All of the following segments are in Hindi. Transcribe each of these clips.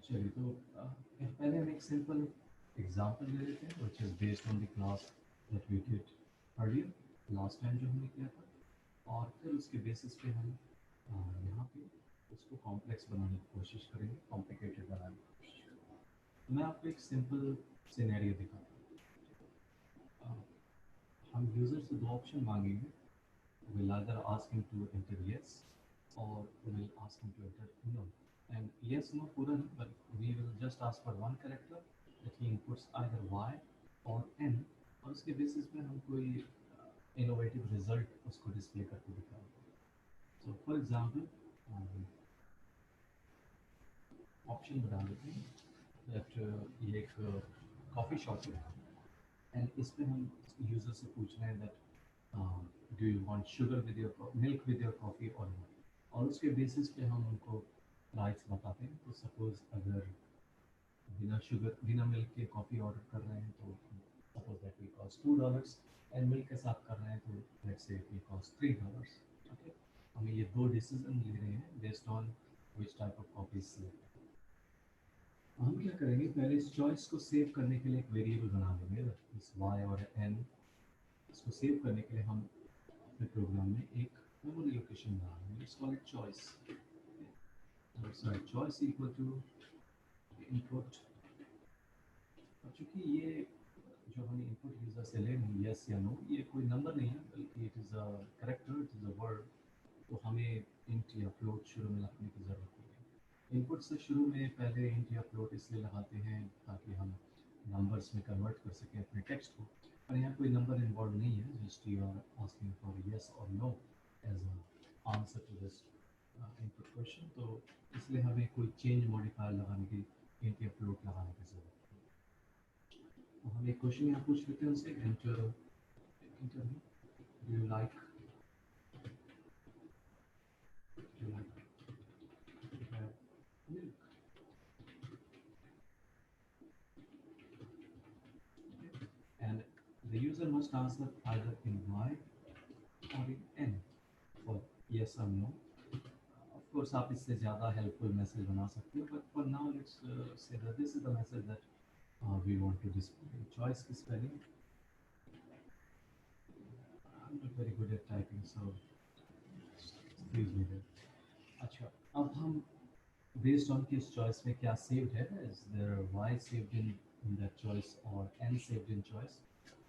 चलिए तो पहले हम एक सिंपल एग्जांपल ले लेते हैं which is based on the class that we did earlier last time जो हमने किया था, और फिर उसके बेसिस पे हम यहाँ पे उसको कॉम्प्लेक्स बनाने की कोशिश करेंगे, कॉम्प्लिकेटेड बनाने की कोशिश करेंगे। तो मैं आपको एक सिंपल सिनेरियो दिखाता हूँ। हम यूज़र से दो ऑप्शन मांगेंगे, we'll either ask him to enter yes or we'll ask him to enter no. And yes no पूरा नहीं, but we will just ask for one character that he inputs either y or n, और उसके बेसिस पे हम कोई इनोवेटिव रिजल्ट उसको डिस्प्ले करके दिखाएंगे। सो फॉर एग्जांपल ऑप्शन बता देते हैं दैट ये एक कॉफ़ी शॉप है, एंड इस पे हम यूज़र से पूछ रहे हैं that do you want sugar with your milk with your coffee और नॉट, और उसके बेसिस पे हम उनको प्राइस बताते हैं। तो सपोज़ अगर बिना शुगर बिना मिल्क के कॉफ़ी ऑर्डर कर रहे हैं तो suppose that we cost $2, and milk के साथ कर रहे हैं तो let's say we cost $3। Okay, हमें ये दो डिसीजन ले रहे हैं based on which type of coffee select. हम क्या करेंगे, पहले इस चॉइस को सेव करने के लिए एक वेरिएबल बना देंगे, इस y और n। इसको सेव करने के लिए हम अपने प्रोग्राम में एक मेमोरी लोकेशन बना देंगे, let's call it choice. Sorry, choice equal to input. और चूंकि ये जो हमें इनपुट यूजर से ले रहे हैं यस या नो, ये कोई नंबर नहीं है बल्कि it is a character, it is a word, तो हमें इंट या फ्लोट शुरू में लगाने की ज़रूरत नहीं है। इनपुट से शुरू में पहले इंट या फ्लोट इसलिए लगाते हैं ताकि हम नंबर्स में कन्वर्ट कर सकें अपने टेक्स्ट को, और यहाँ कोई नंबर इन्वॉल्व नहीं है, just you are asking for yes और no as a answer to this input question. तो इसलिए हमें कोई चेंज मॉडिफायर लगाने की, इंट या फ्लोट लगाने की ज़रूरत नहीं। तो हम एक क्वेश्चन यहाँ पूछ लेते हैं उनसे, inter inter do you like milk? And the user must answer either in y or in n for yes or no. Of course आप इससे ज़्यादा helpful message बना सकते हो, but for now let's say that this is the message that we want to display. Choice की spelling I'm not very good at typing, so excuse me there. अच्छा, अब हम based on किस choice में क्या saved है, is there y saved in that choice or n saved in choice,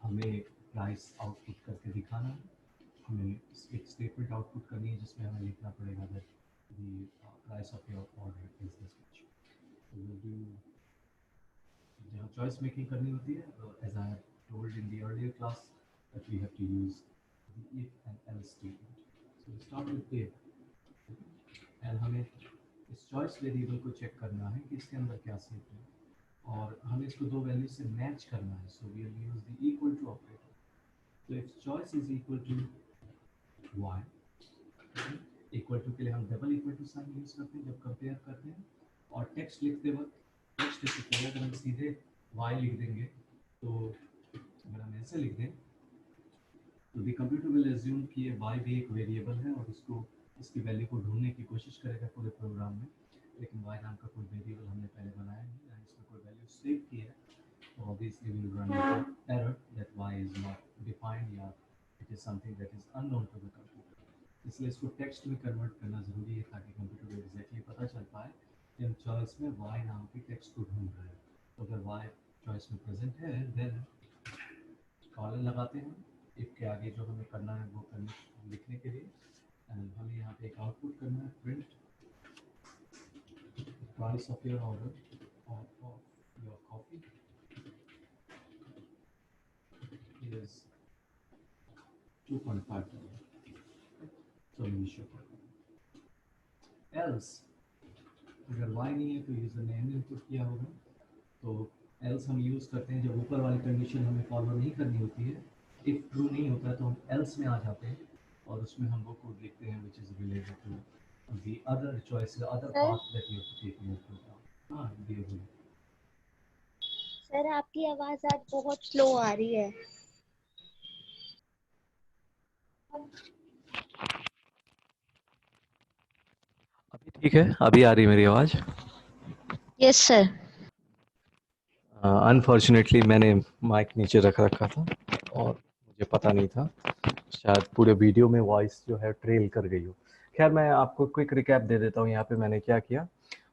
हमें price output करके दिखाना है। हमें एक स्टेटमेंट आउटपुट करनी है जिसमें हमें लिखना पड़ेगा that the price of your order is this much. तो विल डू, जहाँ चॉइस मेकिंग करनी होती है, as I have told in the earlier class that we have to use the if and else statement. So start with if, and हमें इस चॉइस वेरिएबल को चेक करना है कि इसके अंदर क्या सेव है, और हमें इसको दो वैल्यू से मैच करना है। So we will use the equal to operator. तो if choice is equal to y, equal to के लिए हम double equal to sign use करते हैं जब कंपेयर करते हैं, और टेक्स्ट लिखते वक्त टेक्स्ट से पहले अगर हम सीधे y लिख देंगे, तो अगर हम ऐसे लिख दें तो द कंप्यूटर विल एज्यूम कि ये y भी एक वेरिएबल है और उसको इसकी वैल्यू को ढूंढने की कोशिश करेगा पूरे प्रोग्राम में, लेकिन y नाम का कोई वेरिएबल हमने पहले बनाया नहीं या इसमें कोई वैल्यू सेव की है, तो obviously we will run error that y is not defined या it is something that is unknown to the computer. इसलिए इसको टेक्स्ट में कन्वर्ट करना ज़रूरी है ताकि कंप्यूटर को एग्जैक्टली पता चल पाए कि हम चॉइस में y नाम के टेक्स्ट को ढूंढ रहे हैं। तो अगर y चॉइस में प्रेजेंट है देन कॉलन लगाते हैं इफ के आगे जो हमें करना है वो करने लिखने के लिए, एंड हमें यहाँ पे एक आउटपुट करना है, print price of your order of your coffee is $2.5। So we show else अगर y नहीं है तो यूज़र ने n इनपुट किया होगा, तो else हम यूज़ करते हैं जब ऊपर वाली कंडीशन हमें फॉलो नहीं करनी होती है। इफ ट्रू नहीं होता है तो हम else में आ जाते हैं और उसमें हम वो कोड लिखते हैं which is related to the other choice, the other path that you have to take in your program। हाँ दिए बोलिए। सर आपकी आवाज आज बहुत स्लो आ रही है। अभी ठीक है, अभी आ रही मेरी आवाज़? Yes sir. अनफॉर्चुनेटली मैंने माइक नीचे रख रखा था और मुझे पता नहीं था, शायद पूरे वीडियो में वॉइस जो है ट्रेल कर गई हो। खैर मैं आपको क्विक रिकैप दे देता हूँ। यहाँ पे मैंने क्या किया,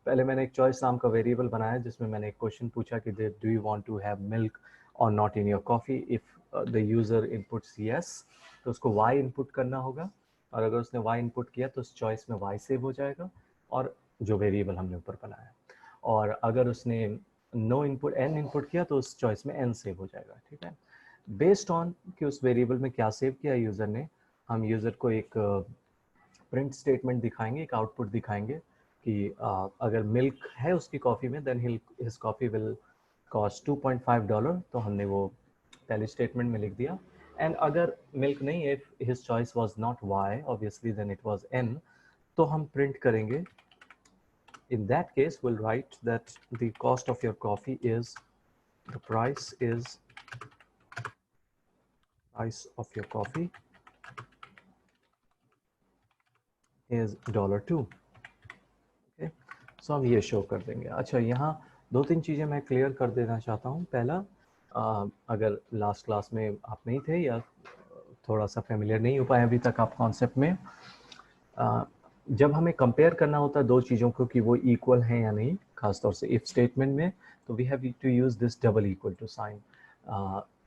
पहले मैंने एक चॉइस नाम का वेरिएबल बनाया जिसमें मैंने एक क्वेश्चन पूछा कि do you want to have milk और not in your coffee. If the user inputs yes तो उसको y इनपुट करना होगा, और अगर उसने y इनपुट किया तो उस चॉइस में y सेव हो जाएगा और जो वेरिएबल हमने ऊपर बनाया। और अगर उसने नो इनपुट n इनपुट किया तो उस चॉइस में n सेव हो जाएगा। ठीक है, बेस्ड ऑन कि उस वेरिएबल में क्या सेव किया यूज़र ने, हम यूज़र को एक प्रिंट स्टेटमेंट दिखाएंगे, एक आउटपुट दिखाएंगे कि अगर मिल्क है उसकी कॉफ़ी में then his coffee will cost $2.5। तो हमने वो पहले स्टेटमेंट में लिख दिया। एंड अगर मिल्क नहीं है, his choice was not Y obviously then it was N, तो हम प्रिंट करेंगे in that case we'll write that the cost of your coffee is, the price of your coffee is $2। Okay, so हम ये शो कर देंगे। अच्छा, यहाँ दो तीन चीज़ें मैं क्लियर कर देना चाहता हूँ। पहला, अगर लास्ट क्लास में आप नहीं थे या थोड़ा सा फेमिलियर नहीं हो पाए अभी तक आप कॉन्सेप्ट में, जब हमें कंपेयर करना होता है दो चीज़ों को कि वो इक्वल हैं या नहीं, खासतौर से इफ स्टेटमेंट में, तो we have to use this double equal to sign.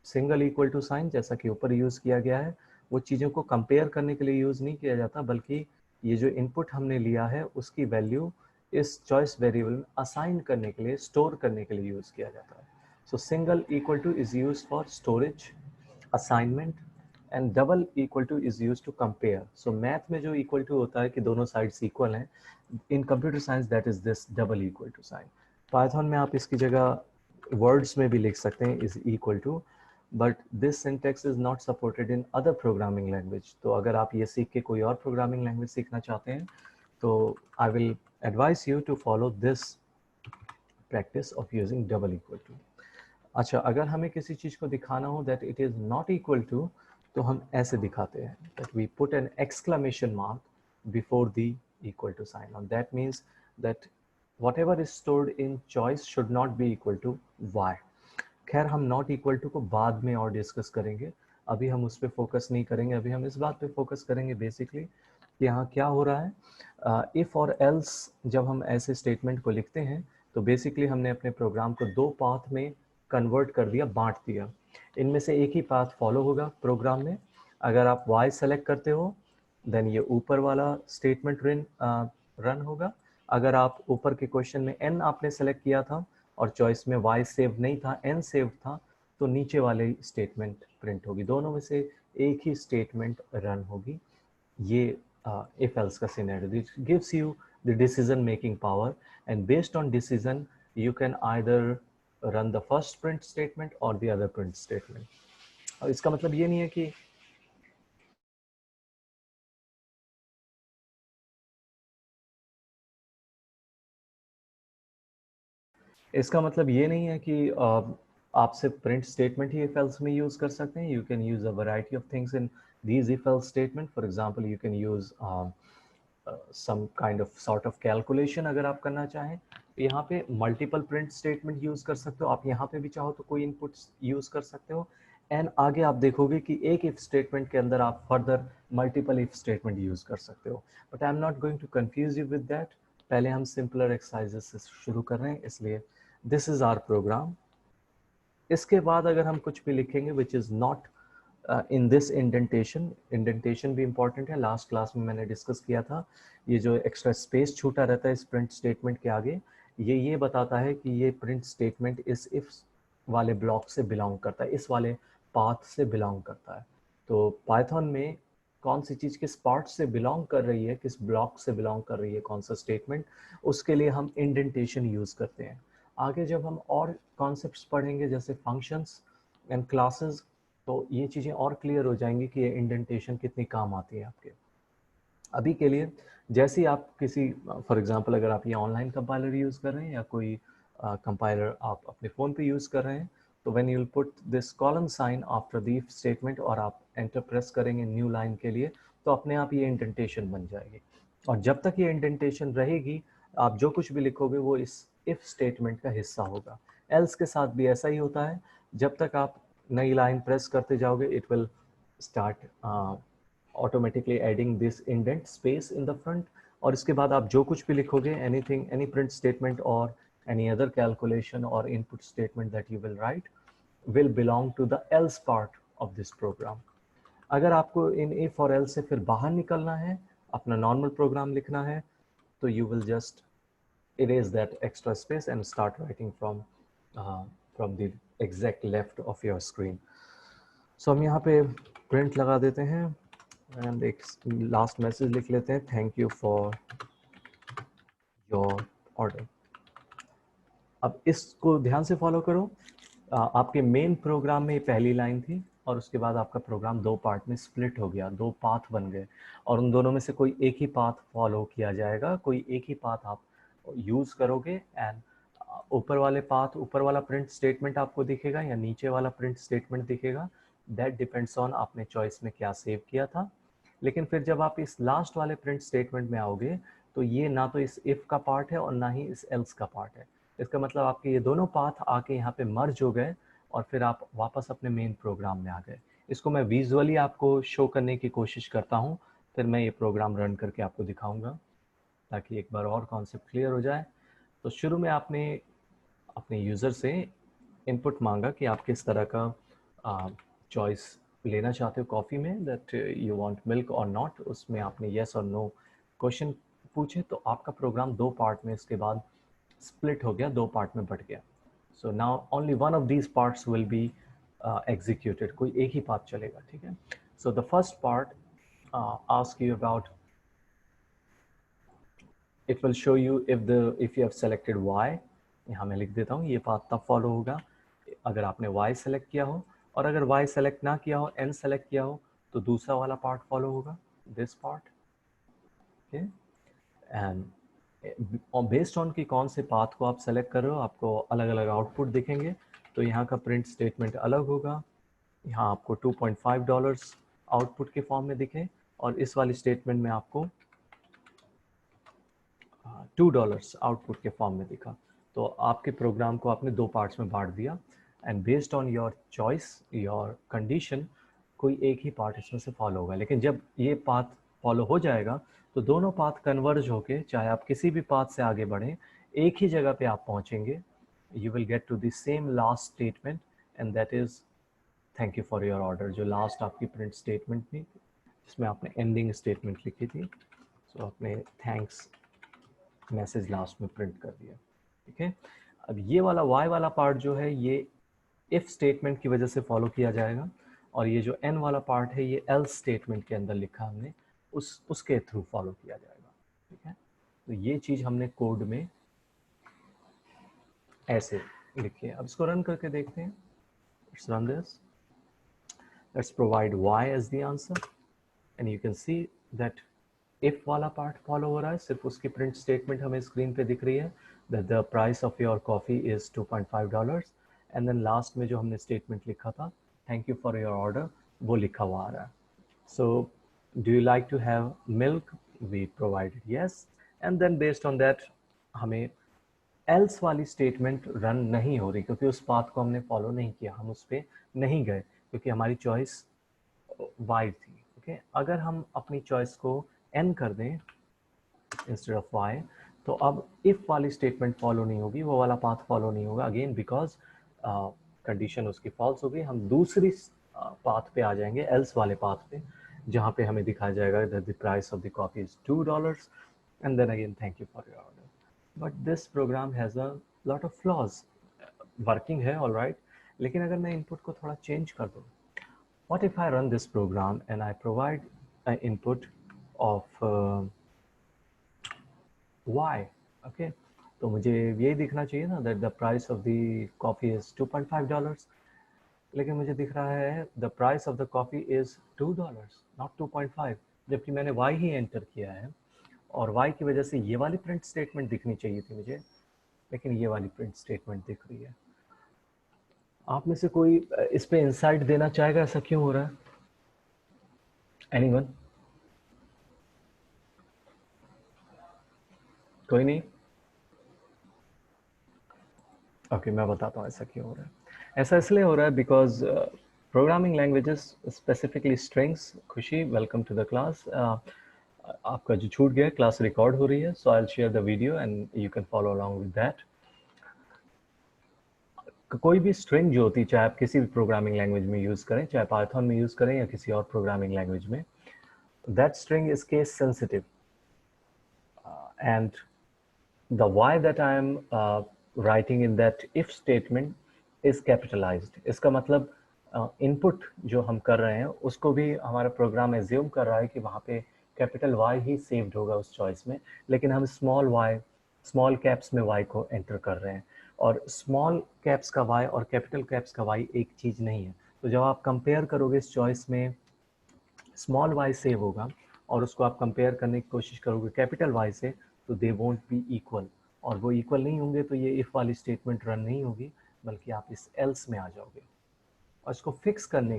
Single equal to sign जैसा कि ऊपर यूज़ किया गया है, वो चीज़ों को कंपेयर करने के लिए यूज़ नहीं किया जाता, बल्कि ये जो इनपुट हमने लिया है उसकी वैल्यू इस चॉइस वेरिएबल में असाइन करने के लिए, स्टोर करने के लिए यूज़ किया जाता है। So single equal to is use for storage, assignment, and double equal to is use to compare. So math में जो इक्वल टू होता है कि दोनों साइड्स इक्वल हैं, in computer science that is this double equal to sign. Python में आप इसकी जगह वर्ड्स में भी लिख सकते हैं is equal to, but this syntax is not supported in other programming language. तो अगर आप ये सीख के कोई और प्रोग्रामिंग लैंग्वेज सीखना चाहते हैं तो I will advise you to follow this practice of using double equal to. अच्छा, अगर हमें किसी चीज़ को दिखाना हो that it is not equal to, तो हम ऐसे दिखाते हैं that we put an exclamation mark before the equal to sign, और that means that whatever is stored in choice should not be equal to y। खैर हम नॉट इक्वल टू को बाद में और डिस्कस करेंगे, अभी हम उस पर फोकस नहीं करेंगे। अभी हम इस बात पे फोकस करेंगे बेसिकली कि यहाँ क्या हो रहा है। इफ़ और एल्स जब हम ऐसे स्टेटमेंट को लिखते हैं तो बेसिकली हमने अपने प्रोग्राम को दो पाथ में कन्वर्ट कर दिया, बांट दिया। इनमें से एक ही पाथ फॉलो होगा प्रोग्राम में। अगर आप y सेलेक्ट करते हो देन ये ऊपर वाला स्टेटमेंट रन होगा। अगर आप ऊपर के क्वेश्चन में n आपने सेलेक्ट किया था और चॉइस में y सेव नहीं था, n सेव था, तो नीचे वाले स्टेटमेंट प्रिंट होगी। दोनों में से एक ही स्टेटमेंट रन होगी। ये if else का scenario, it gives you the decision making power, and based on decision you can either run the first print statement or the other print statement। और इसका मतलब ये नहीं है कि आप सिर्फ print statement he if else में यूज कर सकते हैं। You can use a variety of things in these if else statement। For example you can use some kind of sort of calculation अगर आप करना चाहें तो यहाँ पे मल्टीपल प्रिंट स्टेटमेंट यूज कर सकते हो। आप यहाँ पे भी चाहो तो कोई इनपुट यूज कर सकते हो, एंड आगे आप देखोगे कि एक इफ स्टेटमेंट के अंदर आप further multiple if statement use कर सकते हो। But I am not going to confuse you with that. पहले हम सिंपलर एक्सरसाइजेस से शुरू कर रहे हैं, इसलिए दिस इज आवर प्रोग्राम। इसके बाद अगर हम कुछ भी लिखेंगे which is not in this indentation, indentation भी इंपॉर्टेंट है। लास्ट क्लास में मैंने डिस्कस किया था, ये जो एक्स्ट्रा स्पेस छूटा रहता है इस प्रिंट स्टेटमेंट के आगे, ये बताता है कि ये प्रिंट स्टेटमेंट इस इफ वाले ब्लॉक से बिलोंग करता है, इस वाले पाथ से बिलोंग करता है। तो पाइथन में कौन सी चीज़ किस पार्ट से बिलोंग कर रही है, किस ब्लॉक से बिलोंग कर रही है, कौन सा स्टेटमेंट, उसके लिए हम इंडेंटेशन यूज़ करते हैं। आगे जब हम और कॉन्सेप्ट्स पढ़ेंगे जैसे फंक्शंस एंड क्लासेस, तो ये चीज़ें और क्लियर हो जाएंगी कि ये इंडेंटेशन कितनी काम आती है आपके। अभी के लिए जैसे ही आप किसी, फॉर एग्जांपल अगर आप ये ऑनलाइन कंपाइलर यूज़ कर रहे हैं या कोई कंपाइलर आप अपने फ़ोन पे यूज़ कर रहे हैं, तो when you will put this colon sign after the if statement और आप एंटर प्रेस करेंगे न्यू लाइन के लिए, तो अपने आप ये इंडेंटेशन बन जाएगी। और जब तक ये इंडेंटेशन रहेगी, आप जो कुछ भी लिखोगे वो इस इफ स्टेटमेंट का हिस्सा होगा। एल्स के साथ भी ऐसा ही होता है, जब तक आप नई लाइन प्रेस करते जाओगे it will start automatically adding this indent space in the front, और इसके बाद आप जो कुछ भी लिखोगे, एनीथिंग, एनी प्रिंट स्टेटमेंट और any other calculation or input statement that you will write will belong to the else part of this program. अगर आपको इन if और else से फिर बाहर निकलना है, अपना नॉर्मल प्रोग्राम लिखना है, तो you will just erase that extra space and start writing from the exact left of your screen. So हम यहाँ पे print लगा देते हैं and एक last message लिख लेते हैं, thank you for your order. अब इसको ध्यान से फॉलो करो। आपके मेन प्रोग्राम में पहली लाइन थी और उसके बाद आपका प्रोग्राम दो पार्ट में स्प्लिट हो गया, दो पाथ बन गए, और उन दोनों में से कोई एक ही पाथ फॉलो किया जाएगा, कोई एक ही पाथ आप यूज करोगे। एंड ऊपर वाले पाथ, ऊपर वाला प्रिंट स्टेटमेंट आपको दिखेगा या नीचे वाला प्रिंट स्टेटमेंट दिखेगा, दैट डिपेंड्स ऑन आपने चॉइस में क्या सेव किया था। लेकिन फिर जब आप इस लास्ट वाले प्रिंट स्टेटमेंट में आओगे तो ये ना तो इस इफ का पार्ट है और ना ही इस एल्स का पार्ट है। इसका मतलब आपके ये दोनों पाथ आके यहाँ पे मर्ज हो गए और फिर आप वापस अपने मेन प्रोग्राम में आ गए। इसको मैं विजुअली आपको शो करने की कोशिश करता हूँ, फिर मैं ये प्रोग्राम रन करके आपको दिखाऊंगा ताकि एक बार और कॉन्सेप्ट क्लियर हो जाए। तो शुरू में आपने अपने यूज़र से इनपुट मांगा कि आप किस तरह का चॉइस लेना चाहते हो कॉफ़ी में, दैट यू वांट मिल्क और नॉट। उसमें आपने येस और नो क्वेश्चन पूछे, तो आपका प्रोग्राम दो पार्ट में इसके बाद स्प्लिट हो गया, दो पार्ट में बट गया। So now only one of these parts will be executed, कोई एक ही पार्ट चलेगा, ठीक है। So the first part ask you about, it will show you if you have selected Y. यहाँ मैं लिख देता हूँ, ये पाथ तब फॉलो होगा अगर आपने वाई सेलेक्ट किया हो, और अगर वाई सेलेक्ट ना किया हो, एन सेलेक्ट किया हो, तो दूसरा वाला पार्ट फॉलो होगा, this part, okay. And based on कि कौन से पाथ को आप सेलेक्ट कर रहे हो, आपको अलग अलग आउटपुट दिखेंगे। तो यहाँ का प्रिंट स्टेटमेंट अलग होगा, यहाँ आपको $2.5 आउटपुट के फॉर्म में दिखे, और इस वाली स्टेटमेंट में आपको $2 आउटपुट के फॉर्म में दिखा। तो आपके प्रोग्राम को आपने दो पार्ट्स में बांट दिया, and based on your choice, your condition, कोई एक ही पार्ट इसमें से फॉलो होगा। लेकिन जब ये पाथ फॉलो हो जाएगा तो दोनों पाथ कन्वर्ज होके, चाहे आप किसी भी पाथ से आगे बढ़ें, एक ही जगह पे आप पहुंचेंगे। You will get to the same last statement, and that is thank you for your order, जो लास्ट आपकी प्रिंट स्टेटमेंट थी जिसमें आपने एंडिंग स्टेटमेंट लिखी थी। सो आपने थैंक्स मैसेज लास्ट में प्रिंट कर दिया, ठीक है। अब ये वाला वाई वाला पार्ट जो है, ये इफ स्टेटमेंट की वजह से फॉलो किया जाएगा, और ये जो एन वाला पार्ट है ये एल्स स्टेटमेंट के अंदर लिखा हमने, उसके थ्रू फॉलो किया जाएगा, ठीक है। तो ये चीज़ हमने कोड में ऐसे लिखी है। अब इसको रन करके देखते हैं। Let's run this, let's provide y as the answer, and you can see that if वाला पार्ट फॉलो हो रहा है, सिर्फ उसकी प्रिंट स्टेटमेंट हमें स्क्रीन पे दिख रही है, that the price of your coffee is $2.5, and then last में जो हमने स्टेटमेंट लिखा था, thank you for your order, वो लिखा हुआ आ रहा है। So do you like to have milk, we provided yes, and then based on that हमें एल्स वाली स्टेटमेंट रन नहीं हो रही, क्योंकि उस पाथ को हमने फॉलो नहीं किया, हम उस पर नहीं गए, क्योंकि हमारी चॉइस वाइड थी, ओके। अगर हम अपनी चॉइस को एन कर दें इंस्टेड ऑफ वाई, तो अब इफ वाली स्टेटमेंट फॉलो नहीं होगी, वो वाला पाथ फॉलो नहीं होगा, अगेन बिकॉज कंडीशन उसकी फॉल्स हो गई। हम दूसरी पाथ पे आ जाएंगे, एल्स वाले पाथ पे, जहाँ पे हमें दिखाया जाएगा that the price of the coffee is $2, and then again thank you for your order. But this program has a lot of flaws. Working है ऑल राइट, लेकिन अगर मैं इनपुट को थोड़ा चेंज कर दूँ, what if I run this program and I provide an input of y, okay, तो मुझे यही दिखना चाहिए ना that the price of the coffee is $2.5, लेकिन मुझे दिख रहा है the price of the coffee is $2 not 2.5, जबकि मैंने y ही एंटर किया है, और y की वजह से ये वाली प्रिंट स्टेटमेंट दिखनी चाहिए थी मुझे, लेकिन ये वाली प्रिंट स्टेटमेंट दिख रही है। आप में से कोई इस पे इंसाइट देना चाहेगा ऐसा क्यों हो रहा है? एनीवन? कोई नहीं? ओके, मैं बताता हूँ ऐसा क्यों हो रहा है। ऐसा इसलिए हो रहा है because programming languages specifically strings. Khushi, welcome to the class. आपका जो छूट गया क्लास रिकॉर्ड हो रही है, so I will share the video and you can follow along with that. कोई भी स्ट्रिंग जो होती है, चाहे आप किसी भी प्रोग्रामिंग लैंग्वेज में यूज़ करें, चाहे पाइथन में यूज़ करें या किसी और प्रोग्रामिंग लैंग्वेज में, that string is case sensitive and the y that I am writing in that if statement is capitalized. इसका मतलब इनपुट जो हम कर रहे हैं उसको भी हमारा प्रोग्राम एज्यूम कर रहा है कि वहाँ पे कैपिटल Y ही सेव्ड होगा उस चॉइस में, लेकिन हम स्मॉल कैप्स में Y को एंटर कर रहे हैं, और स्मॉल कैप्स का Y और कैपिटल कैप्स का Y एक चीज़ नहीं है। तो जब आप कंपेयर करोगे इस चॉइस में स्मॉल y सेव होगा और उसको आप कंपेयर करने की कोशिश करोगे कैपिटल Y से, तो दे वोंट बी इक्वल, और वो इक्वल नहीं होंगे तो ये इफ़ वाली स्टेटमेंट रन नहीं होगी, बल्कि आप इस एल्स में आ जाओगे। और इसको फिक्स करने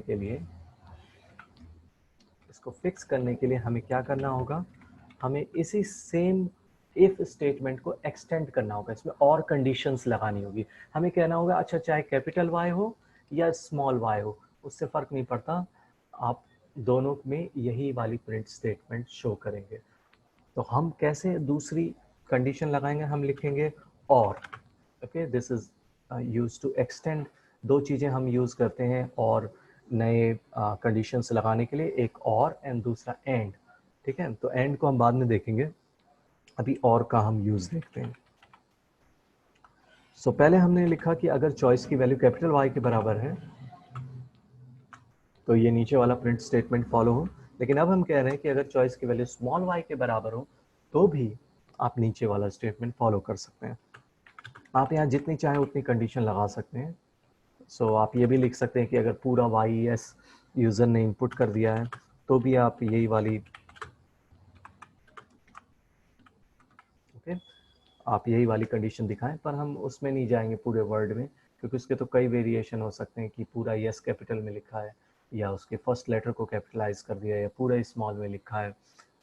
के लिए हमें क्या करना होगा, हमें इसी सेम इफ स्टेटमेंट को एक्सटेंड करना होगा, इसमें और कंडीशंस लगानी होगी। हमें कहना होगा अच्छा चाहे कैपिटल Y हो या स्मॉल y हो, उससे फ़र्क नहीं पड़ता, आप दोनों में यही वाली प्रिंट स्टेटमेंट शो करेंगे। तो हम कैसे दूसरी कंडीशन लगाएंगे, हम लिखेंगे और। Okay, this is use to extend. दो चीज़ें हम यूज़ करते हैं और नए कंडीशंस लगाने के लिए, एक और एंड दूसरा एंड। ठीक है, तो एंड को हम बाद में देखेंगे, अभी और का हम यूज़ देखते हैं। सो पहले हमने लिखा कि अगर चॉइस की वैल्यू कैपिटल Y के बराबर है तो ये नीचे वाला प्रिंट स्टेटमेंट फॉलो हो, लेकिन अब हम कह रहे हैं कि अगर चॉइस की वैल्यू स्मॉल y के बराबर हो तो भी आप नीचे वाला स्टेटमेंट फॉलो कर सकते हैं। आप यहाँ जितनी चाहें उतनी कंडीशन लगा सकते हैं। सो आप ये भी लिख सकते हैं कि अगर पूरा YES यूज़र ने इनपुट कर दिया है तो भी आप यही वाली आप यही वाली कंडीशन दिखाएं, पर हम उसमें नहीं जाएंगे पूरे वर्ड में, क्योंकि उसके तो कई वेरिएशन हो सकते हैं कि पूरा यस कैपिटल में लिखा है या उसके फर्स्ट लेटर को कैपिटलाइज कर दिया या पूरा स्मॉल में लिखा है।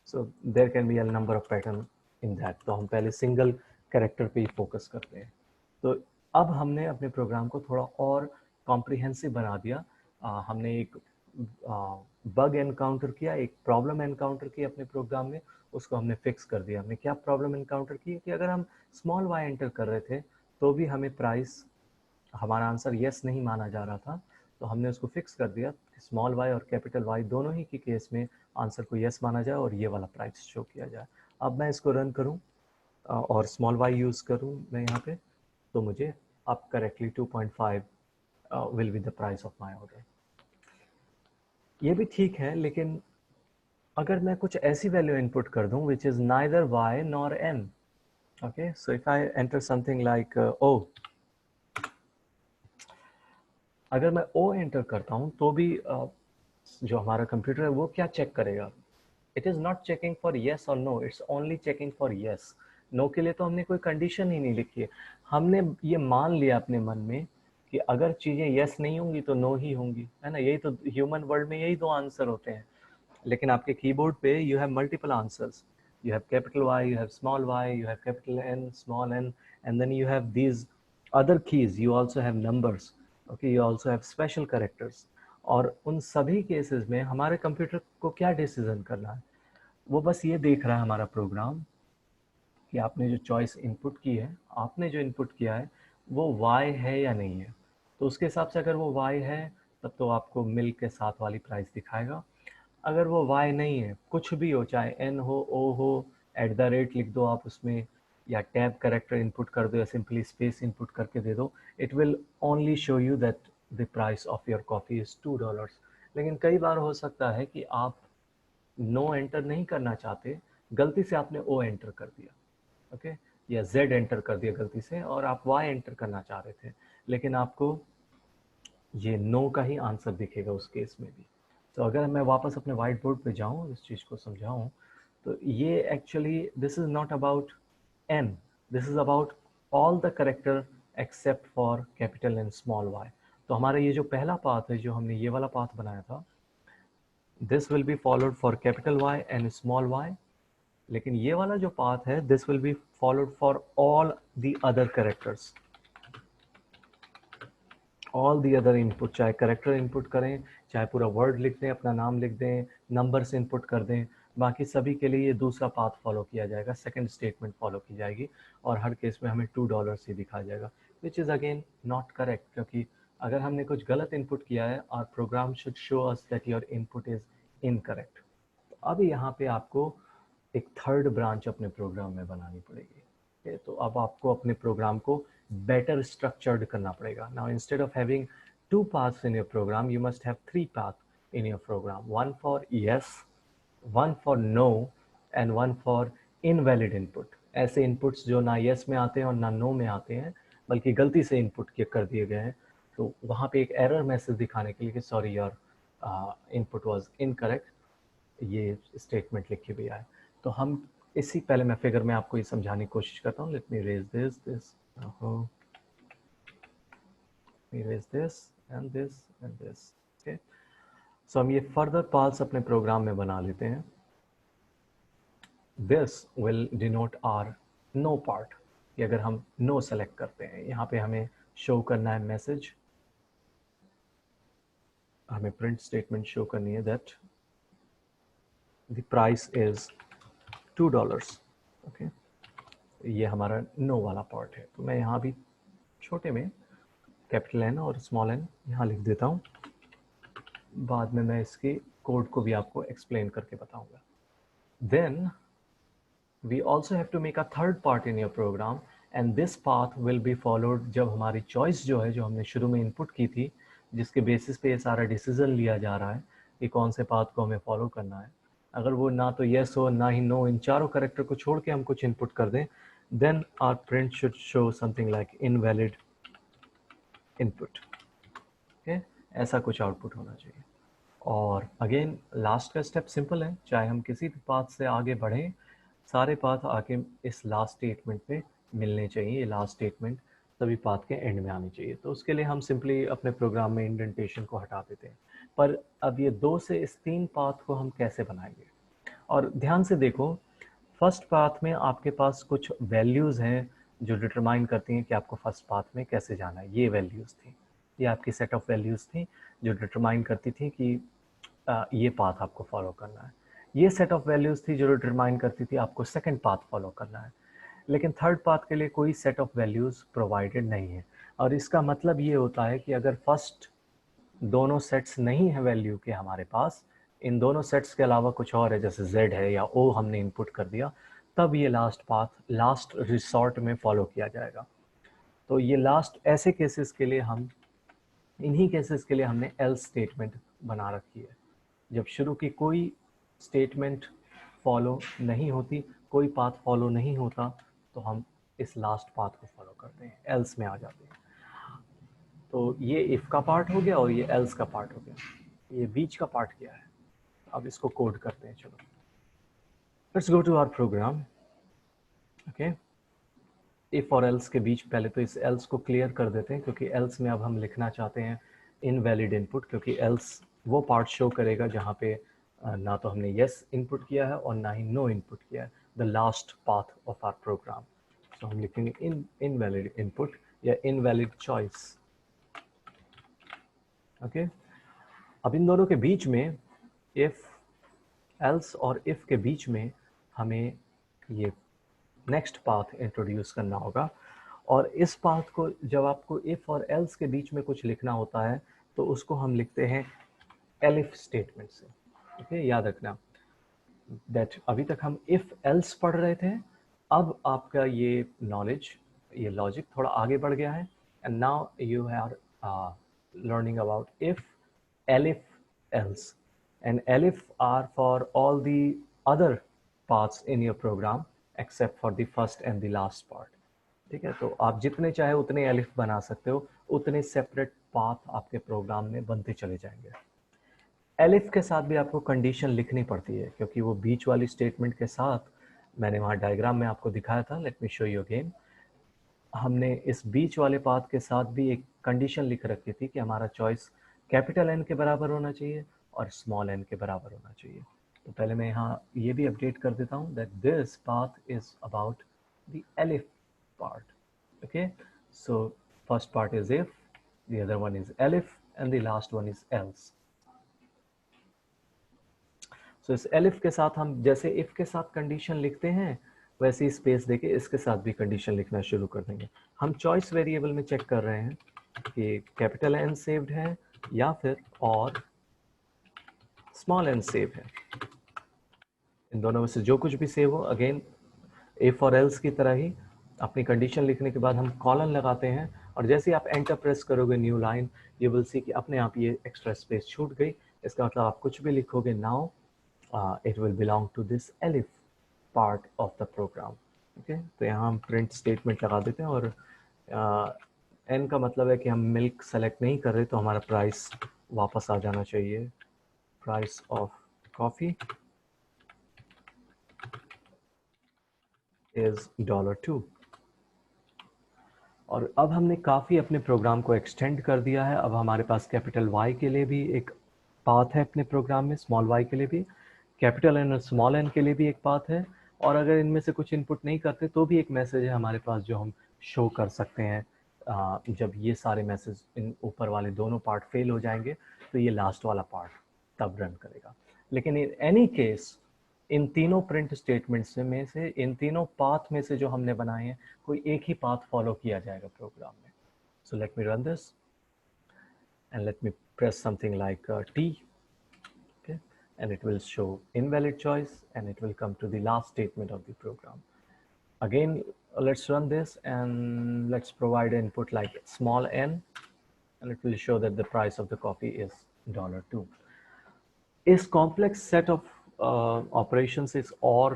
So there can be a number of pattern in that. तो हम पहले सिंगल कैरेक्टर पे ही फोकस करते हैं। तो अब हमने अपने प्रोग्राम को थोड़ा और कॉम्प्रिहेंसिव बना दिया। हमने एक बग एनकाउंटर किया, एक प्रॉब्लम एनकाउंटर की अपने प्रोग्राम में, उसको हमने फिक्स कर दिया। हमने क्या प्रॉब्लम एनकाउंटर की कि अगर हम स्मॉल y एंटर कर रहे थे तो भी हमें प्राइस, हमारा आंसर यस नहीं माना जा रहा था, तो हमने उसको फिक्स कर दिया कि स्मॉल y और कैपिटल Y दोनों ही के केस में आंसर को यस माना जाए और ये वाला प्राइस शो किया जाए। अब मैं इसको रन करूं और स्मॉल y यूज़ करूं मैं यहाँ पे, तो मुझे अब correctly 2.5 will be the price of my order. ये भी ठीक है, लेकिन अगर मैं कुछ ऐसी वैल्यू इनपुट कर दूं which is neither y nor n, okay, so if I enter something like o, अगर मैं o एंटर करता हूं तो भी जो हमारा कंप्यूटर है वो क्या चेक करेगा, it is not checking for yes और no, it's only checking for yes. No के लिए तो हमने कोई कंडीशन ही नहीं लिखी है, हमने ये मान लिया अपने मन में कि अगर चीज़ें येस नहीं होंगी तो नो ही होंगी, है ना। यही तो ह्यूमन वर्ल्ड में यही दो आंसर होते हैं, लेकिन आपके कीबोर्ड पे you have multiple answers, you have capital Y, you have small y, you have capital N, small n, and then you have these other keys, you also have numbers, okay, you also have special characters। और उन सभी केसेस में हमारे कंप्यूटर को क्या डिसीजन करना है, वो बस ये देख रहा है हमारा प्रोग्राम कि आपने जो चॉइस इनपुट की है, आपने जो इनपुट किया है वो y है या नहीं है। तो उसके हिसाब से अगर वो y है तब तो आपको मिल के साथ वाली प्राइस दिखाएगा। अगर वो y नहीं है, कुछ भी हो, चाहे n हो, o हो, @ लिख दो आप उसमें, या टैब कैरेक्टर इनपुट कर दो या सिंपली स्पेस इनपुट करके दे दो, it will only show you that the price of your coffee is $2। लेकिन कई बार हो सकता है कि आप नो एंटर नहीं करना चाहते, गलती से आपने ओ एंटर कर दिया, ओके, या Z एंटर कर दिया गलती से, और आप Y एंटर करना चाह रहे थे, लेकिन आपको ये नो का ही आंसर दिखेगा उस केस में भी। तो अगर मैं वापस अपने वाइट बोर्ड पे जाऊँ, इस चीज़ को समझाऊँ, तो ये actually this is not about n, this is about all the character except for capital and small y। तो हमारा ये जो पहला पाथ है, जो हमने ये वाला पाथ बनाया था, this will be followed for capital Y and small y, लेकिन ये वाला जो पाथ है, this will be followed for all the other characters. All the other input, चाहे करेक्टर इनपुट करें, चाहे पूरा वर्ड लिख दें, अपना नाम लिख दें, नंबर से इनपुट कर दें, बाकी सभी के लिए ये दूसरा पाथ फॉलो किया जाएगा, सेकंड स्टेटमेंट फॉलो की जाएगी और हर केस में हमें $2 ही दिखाया जाएगा, which is again not correct, क्योंकि अगर हमने कुछ गलत इनपुट किया है, our program should show us that your input is incorrect. तो अब यहाँ पे आपको एक थर्ड ब्रांच अपने प्रोग्राम में बनानी पड़ेगी। Okay, तो अब आपको अपने प्रोग्राम को बेटर स्ट्रक्चर्ड करना पड़ेगा। Now instead of having 2 paths in your program, you must have 3 paths in your program, one for yes, one for no and one for invalid input। ऐसे inputs जो ना yes में आते हैं और ना no में आते हैं, बल्कि गलती से input कर दिए गए हैं, तो वहाँ पे एक error message दिखाने के लिए कि sorry your input was incorrect, ये स्टेटमेंट लिखी भी आए। तो हम इसी पहले मैं फिगर में आपको ये समझाने की कोशिश करता हूँ। Let me raise this and this. Okay, so हम ये फर्दर पाथ्स अपने प्रोग्राम में बना लेते हैं। This will denote our no part, कि अगर हम नो सेलेक्ट करते हैं, यहाँ पे हमें शो करना है मैसेज, हमें प्रिंट स्टेटमेंट शो करनी है that the price is $2। Okay, ये हमारा नो वाला पार्ट है। तो मैं यहाँ भी छोटे में कैपिटल एन और स्मॉल एन यहाँ लिख देता हूँ, बाद में मैं इसके कोड को भी आपको एक्सप्लेन करके बताऊंगा। Then we also have to make a third part in your program and this path will be followed जब हमारी चॉइस जो है, जो हमने शुरू में इनपुट की थी, जिसके बेसिस पे ये सारा डिसीजन लिया जा रहा है कि कौन से पाथ को हमें फॉलो करना है, अगर वो ना तो येस हो ना ही नो, इन चारों कैरेक्टर को छोड़ के हम कुछ इनपुट कर दें, then our print should show something like invalid input. Okay, ऐसा कुछ आउटपुट होना चाहिए। और अगेन लास्ट का स्टेप सिंपल है, चाहे हम किसी भी पाथ से आगे बढ़ें, सारे पाथ आके इस लास्ट स्टेटमेंट पे मिलने चाहिए। ये लास्ट स्टेटमेंट सभी पाथ के एंड में आनी चाहिए। तो उसके लिए हम सिंपली अपने प्रोग्राम में इंडेंटेशन को हटा देते हैं। पर अब ये 2 से इस 3 पाथ को हम कैसे बनाएंगे? और ध्यान से देखो, फर्स्ट पाथ में आपके पास कुछ वैल्यूज़ हैं जो डिटरमाइन करती हैं कि आपको फर्स्ट पाथ में कैसे जाना है। ये वैल्यूज़ थी, ये आपकी सेट ऑफ वैल्यूज़ थी जो डिटरमाइन करती थी कि ये पाथ आपको फॉलो करना है। ये सेट ऑफ वैल्यूज़ थी जो डिटरमाइन करती थी आपको सेकंड पाथ फॉलो करना है। लेकिन थर्ड पाथ के लिए कोई सेट ऑफ वैल्यूज़ प्रोवाइडेड नहीं है। और इसका मतलब ये होता है कि अगर फर्स्ट दोनों सेट्स नहीं है वैल्यू के हमारे पास, इन दोनों सेट्स के अलावा कुछ और है, जैसे z है या o हमने इनपुट कर दिया, तब ये लास्ट पाथ लास्ट रिसॉर्ट में फॉलो किया जाएगा। तो ये लास्ट ऐसे केसेस के लिए हम, इन्हीं केसेस के लिए हमने एल्स स्टेटमेंट बना रखी है। जब शुरू की कोई स्टेटमेंट फॉलो नहीं होती, कोई पाथ फॉलो नहीं होता, तो हम इस लास्ट पाथ को फॉलो करते हैं, एल्स में आ जाते हैं। तो ये इफ का पार्ट हो गया और ये एल्स का पार्ट हो गया। ये बीच का पार्ट क्या है, अब इसको कोड करते हैं। चलो, let's go to our program. Okay, if और एल्स के बीच पहले तो इस एल्स को क्लियर कर देते हैं, क्योंकि एल्स में अब हम लिखना चाहते हैं इनवैलिड इनपुट, क्योंकि एल्स वो पार्ट शो करेगा जहाँ पे ना तो हमने येस इनपुट किया है और ना ही नो इनपुट किया है, the last path of our program. तो हम लिखेंगे इनवैलिड इनपुट या इनवैलिड चॉइस। ओके, अब इन दोनों के बीच में, इफ एल्स और इफ के बीच में हमें ये नेक्स्ट पाथ इंट्रोड्यूस करना होगा। और इस पाथ को जब आपको इफ और एल्स के बीच में कुछ लिखना होता है, तो उसको हम लिखते हैं एलिफ स्टेटमेंट से। ओके, याद रखना दैट अभी तक हम इफ एल्स पढ़ रहे थे, अब आपका ये नॉलेज, ये लॉजिक थोड़ा आगे बढ़ गया है, and now you are learning about if, elif, else, and elif are for all the other parts in your program except for the first and the last part। ठीक है, तो आप जितने चाहे उतने एलिफ बना सकते हो, उतने सेपरेट पाथ आपके प्रोग्राम में बनते चले जाएंगे। एलिफ के साथ भी आपको कंडीशन लिखनी पड़ती है, क्योंकि वो बीच वाली स्टेटमेंट के साथ, मैंने वहाँ डायग्राम में आपको दिखाया था, let me show you again, हमने इस बीच वाले पाथ के साथ भी एक कंडीशन लिख रखी थी कि हमारा चॉइस कैपिटल एन के बराबर होना चाहिए और स्मॉल एन के बराबर होना चाहिए। तो पहले मैं यहाँ ये भी अपडेट कर देता हूँ that this path is about the elif part. Okay, so first part is if, the other one is elif, and the last one is else. So इस elif के साथ हम जैसे if के साथ कंडीशन लिखते हैं वैसे ही स्पेस देके इसके साथ भी कंडीशन लिखना शुरू कर देंगे। हम चॉइस वेरिएबल में चेक कर रहे हैं कि कैपिटल N सेव्ड है या फिर और स्मॉल n सेव है। इन दोनों में से जो कुछ भी सेव हो, अगेन if और else की तरह ही अपनी कंडीशन लिखने के बाद हम कॉलन लगाते हैं और जैसे ही आप एंटर प्रेस करोगे new line, you will see कि अपने आप ये एक्स्ट्रा स्पेस छूट गई। इसका मतलब आप कुछ भी लिखोगे now it will belong to this elif part of the program. Okay, तो यहाँ हम प्रिंट स्टेटमेंट लगा देते हैं और n का मतलब है कि हम मिल्क सेलेक्ट नहीं कर रहे तो हमारा प्राइस वापस आ जाना चाहिए, प्राइस ऑफ कॉफ़ी इज $2। और अब हमने काफ़ी अपने प्रोग्राम को एक्सटेंड कर दिया है। अब हमारे पास कैपिटल Y के लिए भी एक पाथ है अपने प्रोग्राम में, स्मॉल y के लिए भी, कैपिटल N और स्मॉल n के लिए भी एक पाथ है। और अगर इनमें से कुछ इनपुट नहीं करते तो भी एक मैसेज है हमारे पास जो हम शो कर सकते हैं। जब ये सारे मैसेज इन ऊपर वाले दोनों पार्ट फेल हो जाएंगे तो ये लास्ट वाला पार्ट तब रन करेगा। लेकिन इन एनी केस इन तीनों प्रिंट स्टेटमेंट्स में से, इन तीनों पाथ में से जो हमने बनाए हैं, कोई एक ही पाथ फॉलो किया जाएगा प्रोग्राम में। So let me run this and let me press something like T, okay, and it will show invalid choice and it will come to the last statement of the program. Again, let's run this and let's provide input like small n and it will show that the price of the coffee is $2। इस कॉम्प्लेक्स सेट ऑफ ऑपरेशंस इस और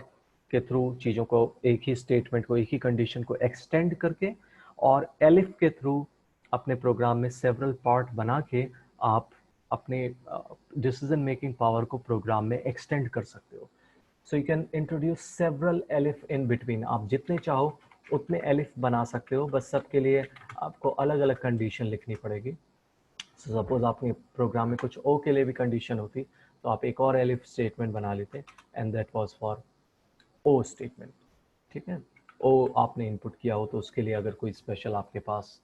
के थ्रू चीज़ों को, एक ही स्टेटमेंट को, एक ही कंडीशन को एक्सटेंड करके और एलिफ के थ्रू अपने प्रोग्राम में सेवरल पार्ट बना के आप अपने डिसीजन मेकिंग पावर को प्रोग्राम में एक्सटेंड कर सकते हो। So you can introduce several elif in between. आप जितने चाहो उतने एलिफ बना सकते हो, बस सबके लिए आपको अलग अलग कंडीशन लिखनी पड़ेगी। सपोज आपके प्रोग्राम में कुछ ओ के लिए भी कंडीशन होती तो आप एक और एलिफ स्टेटमेंट बना लेते एंड दैट वाज फॉर ओ स्टेटमेंट। ठीक है, ओ आपने इनपुट किया हो तो उसके लिए अगर कोई स्पेशल आपके पास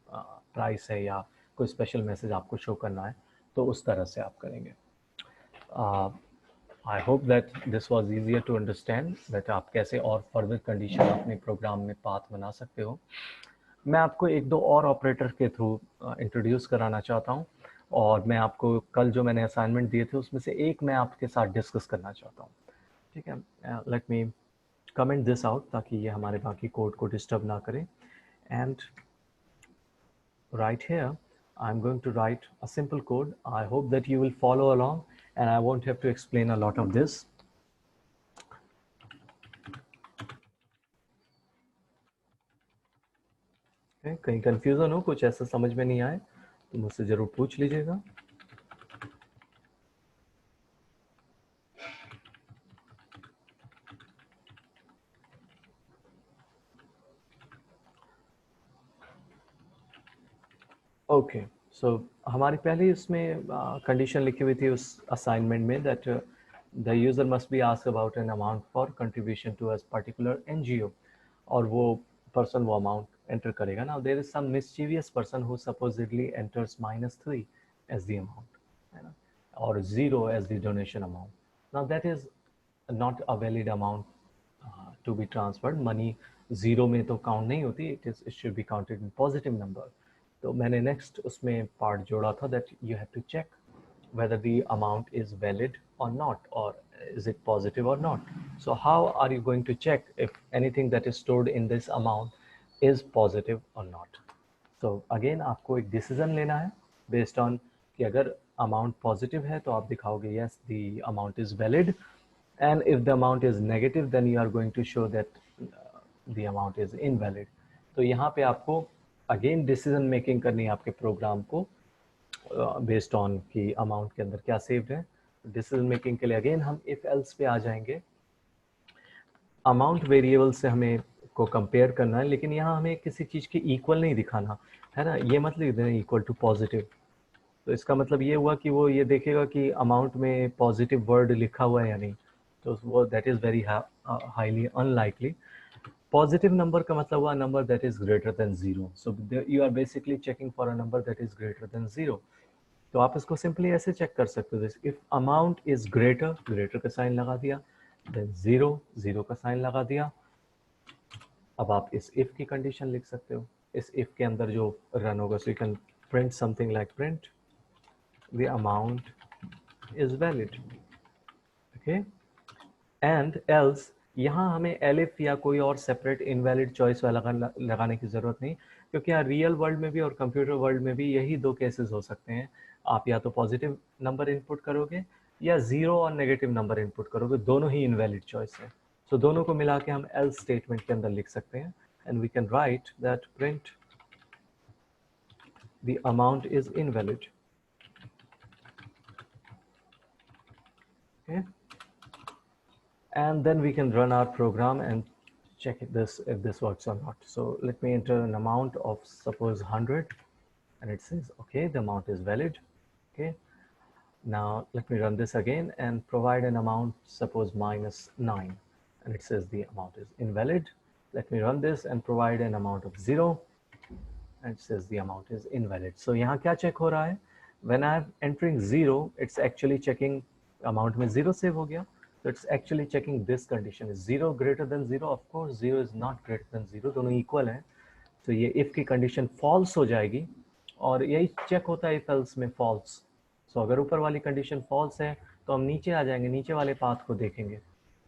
प्राइस है या कोई स्पेशल मैसेज आपको शो करना है तो उस तरह से आप करेंगे। I hope that this was easier to understand that आप कैसे और फर्दर कंडीशन अपने प्रोग्राम में पाथ बना सकते हो। मैं आपको एक दो और ऑपरेटर के थ्रू इंट्रोड्यूस कराना चाहता हूँ और मैं आपको कल जो मैंने असाइनमेंट दिए थे उसमें से एक मैं आपके साथ डिस्कस करना चाहता हूँ। ठीक है, let me comment this out ताकि ये हमारे बाकी कोड को डिस्टर्ब ना करे। And right here I'm going to write a simple code. I hope that you will follow along and I won't have to explain a lot of this. Okay, कहीं confusion हो, कुछ ऐसा समझ में नहीं आए तो मुझसे जरूर पूछ लीजिएगा। ओके, सो हमारी पहले इसमें कंडीशन लिखी हुई थी उस असाइनमेंट में that the user must be ask about an amount for contribution to a particular NGO और वो पर्सन वो अमाउंट एंटर करेगा। Now there is some mischievous person who supposedly enters -3 as the amount, है ना, और 0 as the donation amount. Now that is not a valid amount to be transferred. Money 0 में तो काउंट नहीं होती, it should be counted in positive number. तो मैंने नेक्स्ट उसमें पार्ट जोड़ा था that you have to check whether the amount is valid or not, or is it positive or not. So how are you going to check if anything that is stored in this amount is positive or not? So again आपको एक decision लेना है based on कि अगर amount positive है तो आप दिखाओगे yes the amount is valid, and if the amount is negative then you are going to show that the amount is invalid. तो यहाँ पे आपको अगेन डिसीजन मेकिंग करनी है आपके प्रोग्राम को बेस्ड ऑन कि अमाउंट के अंदर क्या सेव्ड है। डिसीजन मेकिंग के लिए अगेन हम इफ एल्स पे आ जाएंगे। अमाउंट वेरिएबल से हमें को कंपेयर करना है, लेकिन यहाँ हमें किसी चीज़ के इक्वल नहीं दिखाना है ना, ये मत लिख देना इक्वल टू पॉजिटिव। तो इसका मतलब ये हुआ कि वो ये देखेगा कि अमाउंट में पॉजिटिव वर्ड लिखा हुआ है या नहीं, तो वो that is very highly unlikely. Positive number का मतलब हुआ number that is greater than 0. So you are basically checking for a number that is greater than 0. तो आप इसको सिंपली ऐसे चेक कर सकते हो, if amount is greater, greater का साइन लगा दिया, देन 0, 0 का साइन लगा दिया. अब आप इस इफ की कंडीशन लिख सकते हो. इस इफ के अंदर जो रन होगा, so you can print something like print the amount is valid. Okay, and else, यहाँ हमें एलिफ या कोई और सेपरेट इनवैलिड चॉइस वाला लगाने की ज़रूरत नहीं, क्योंकि यहाँ रियल वर्ल्ड में भी और कंप्यूटर वर्ल्ड में भी यही दो केसेस हो सकते हैं. आप या तो पॉजिटिव नंबर इनपुट करोगे या 0 और नेगेटिव नंबर इनपुट करोगे, दोनों ही इनवैलिड चॉइस है. सो दोनों को मिला के हम एल्स स्टेटमेंट के अंदर लिख सकते हैं, and we can write that print the amount is invalid. Okay, and then we can run our program and check if this works or not. So let me enter an amount of suppose 100, and it says okay, the amount is valid. Okay, now let me run this again and provide an amount suppose -9, and it says the amount is invalid. Let me run this and provide an amount of 0, and it says the amount is invalid. So यहाँ क्या check हो रहा है? When I'm entering 0, it's actually checking amount में 0 save हो गया. So it's actually checking this condition. Is 0 greater than 0? Of course 0 is not greater than 0, दोनों equal हैं. तो ये if की condition false हो जाएगी, और यही check होता है if else में false. So अगर ऊपर वाली condition false है तो हम नीचे आ जाएंगे, नीचे वाले path को देखेंगे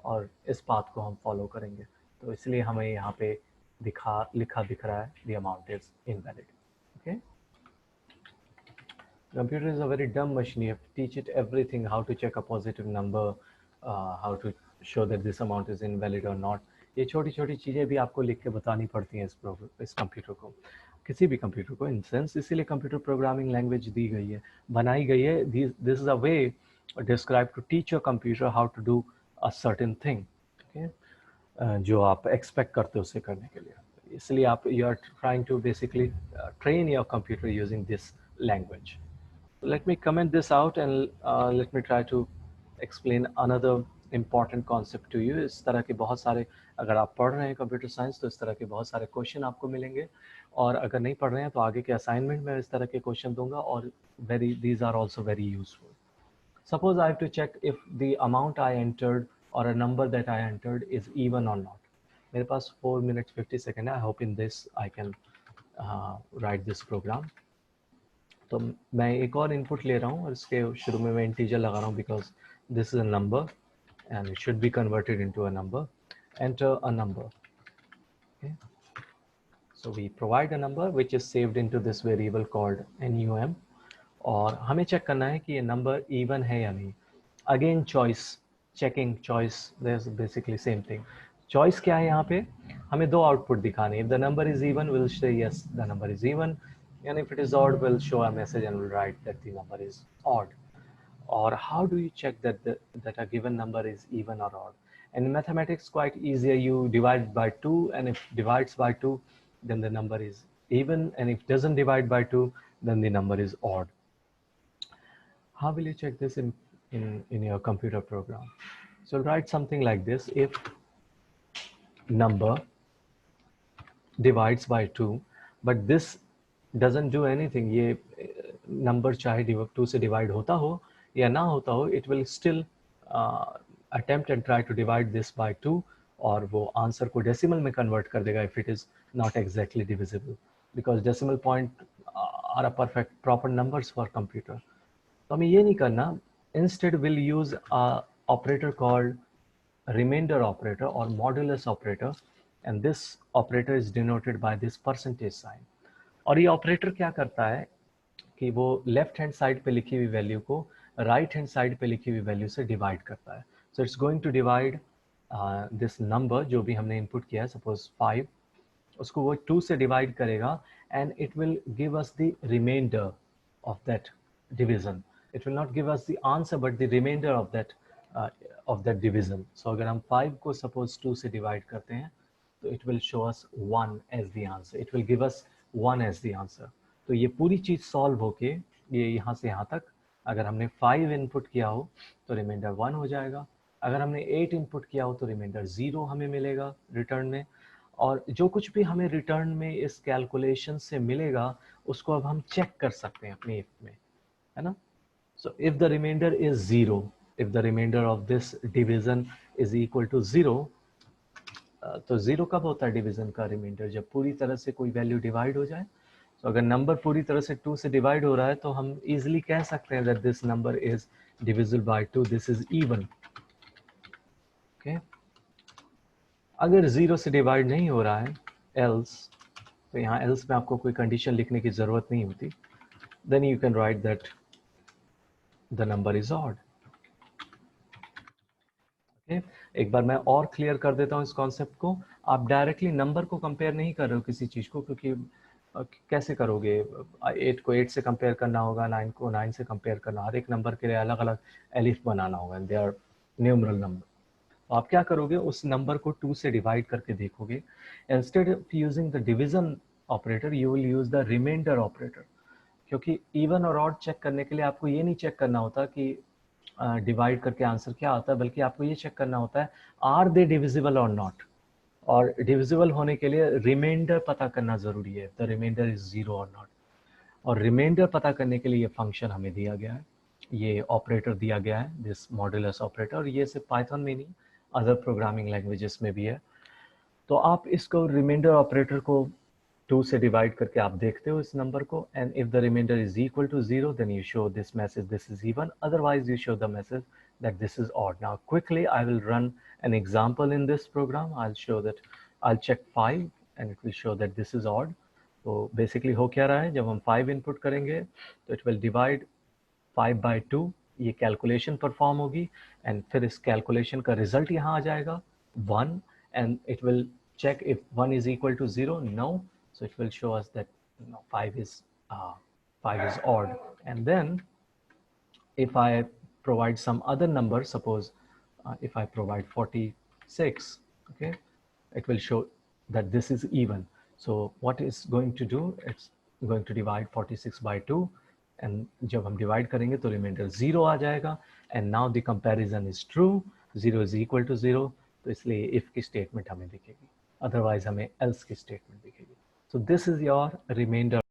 और इस path को हम follow करेंगे. तो इसलिए हमें यहाँ पे लिखा दिख रहा है the amount is invalid. Okay. Computer is a very dumb machine. You have to teach it everything, how to check a positive number, how to show that this amount is invalid or not. ये छोटी छोटी चीज़ें भी आपको लिख के बतानी पड़ती हैं इस कंप्यूटर को, किसी भी कंप्यूटर को. इन सेंस इसीलिए कंप्यूटर प्रोग्रामिंग लैंग्वेज दी गई है, बनाई गई है. This is a way describe to teach your computer how to do a certain thing. जो आप एक्सपेक्ट करते हो उसे करने के लिए. इसलिए आप you are trying to basically train your computer using this language. Let me comment this out and let me try to explain another important concept to you. इस तरह के बहुत सारे, अगर आप पढ़ रहे हैं कंप्यूटर साइंस तो इस तरह के बहुत सारे क्वेश्चन आपको मिलेंगे, और अगर नहीं पढ़ रहे हैं तो आगे के असाइनमेंट में इस तरह के क्वेश्चन दूंगा, और these are also very useful. Suppose I have to check if the amount I entered or a number that I entered is even or not. मेरे पास 4 minutes 50 seconds है. I hope in this I can write this program. तो मैं एक और इनपुट ले रहा हूँ और इसके शुरू में मैं इंटीजर लगा रहा हूँ, because this is a number and it should be converted into a number. Enter a number. So we provide a number which is saved into this variable called NUM, और हमें चेक करना है कि ये नंबर इवन है या नहीं. Again choice, checking choice, that's basically same thing. Choice क्या है यहाँ पे? हमें दो आउटपुट दिखाने. If the number is even, will say yes the number is even, and if it is odd, we'll show a message and we'll write that the number is odd. Or how do you check that a given number is even or odd? And in mathematics, quite easier. You divide by 2, and if divides by 2, then the number is even, and if doesn't divide by 2, then the number is odd. How will you check this in your computer program? So write something like this: if number divides by 2, but this doesn't do anything, ये नंबर चाहे 2 से डिवाइड होता हो या ना होता हो, it will still attempt and try to divide this by 2, और वो आंसर को डेसिमल में कन्वर्ट कर देगा if it is not exactly divisible, because decimal point are a perfect proper numbers for computer. तो हमें ये नहीं करना. Instead we'll use a operator called remainder operator or modulus operator, and this operator is denoted by this percentage sign. और ये ऑपरेटर क्या करता है कि वो लेफ्ट हैंड साइड पे लिखी हुई वैल्यू को राइट हैंड साइड पे लिखी हुई वैल्यू से डिवाइड करता है. So it's going to divide this number जो भी हमने इनपुट किया है, सपोज 5, उसको वो 2 से डिवाइड करेगा, and it will give us the remainder of that division. It will not give us the answer but the remainder of that division. So अगर हम 5 को सपोज 2 से डिवाइड करते हैं तो it will show us 1 as the answer. It will give us 1 as the answer. तो ये पूरी चीज़ सॉल्व होके ये यहाँ से यहाँ तक, अगर हमने 5 इनपुट किया हो तो रिमाइंडर 1 हो जाएगा. अगर हमने 8 इनपुट किया हो तो रिमाइंडर 0 हमें मिलेगा रिटर्न में. और जो कुछ भी हमें रिटर्न में इस कैलकुलेशन से मिलेगा उसको अब हम चेक कर सकते हैं अपने इफ में, है ना। So if the remainder is 0, if the remainder of this division is equal to 0, तो 0 कब होता है डिवीजन का रिमाइंडर? जब पूरी तरह से कोई वैल्यू डिवाइड हो जाए। तो अगर नंबर पूरी तरह से 2 से डिवाइड हो रहा है तो हम इजीली कह सकते हैं that this number is divisible by 2, this is even. Okay, अगर 0 से डिवाइड नहीं हो रहा है एल्स, तो यहाँ एल्स में आपको कोई कंडीशन लिखने की जरूरत नहीं होती, then you can write that the number is odd. एक बार मैं और क्लियर कर देता हूँ इस कॉन्सेप्ट को। आप डायरेक्टली नंबर को कंपेयर नहीं कर रहे हो किसी चीज को, क्योंकि कैसे करोगे? 8 को 8 से कंपेयर करना होगा, 9 को 9 से कंपेयर करना, हर एक नंबर के लिए अलग अलग एलिफ बनाना होगा, दे आर न्यूमरल नंबर। तो आप क्या करोगे, उस नंबर को 2 से डिवाइड करके देखोगे। Instead of using the division operator you will use the remainder operator, क्योंकि इवन और ऑड चेक करने के लिए आपको ये नहीं चेक करना होता कि डिवाइड करके आंसर क्या आता है, बल्कि आपको ये चेक करना होता है आर दे डिविजिबल और नॉट। और डिविजिबल होने के लिए रिमाइंडर पता करना जरूरी है, द रिमाइंडर इज 0 और नॉट। और रिमाइंडर पता करने के लिए ये फंक्शन हमें दिया गया है, ये ऑपरेटर दिया गया है, दिस मॉड्यूलस ऑपरेटर। और ये सिर्फ पाइथन में नहीं, अदर प्रोग्रामिंग लैंग्वेजेस में भी है। तो आप इसको रिमाइंडर ऑपरेटर को 2 से डिवाइड करके आप देखते हो इस नंबर को, and if the remainder is equal to 0 then you show this message this is even, otherwise you show the message that this is odd. Now quickly I will run an example in this program. I'll show that I'll check 5 and it will show that this is odd. तो basically हो क्या रहा है, जब हम 5 इनपुट करेंगे तो it will divide 5 by 2, ये कैलकुलेशन परफॉर्म होगी एंड फिर इस कैलकुलेशन का रिजल्ट यहाँ आ जाएगा 1 and it will check if 1 is equal to 0, no, so it will show us that 5 is odd. And then if I provide some other number, suppose if I provide 46, okay, it will show that this is even. So what is going to do, it's going to divide 46 by 2, and जब हम divide करेंगे तो remainder 0 आ जाएगा, and now the comparison is true, 0 is equal to 0, तो इसलिए if की statement हमें दिखेगी, otherwise हमें else की statement दिखेगी. So this is your remainder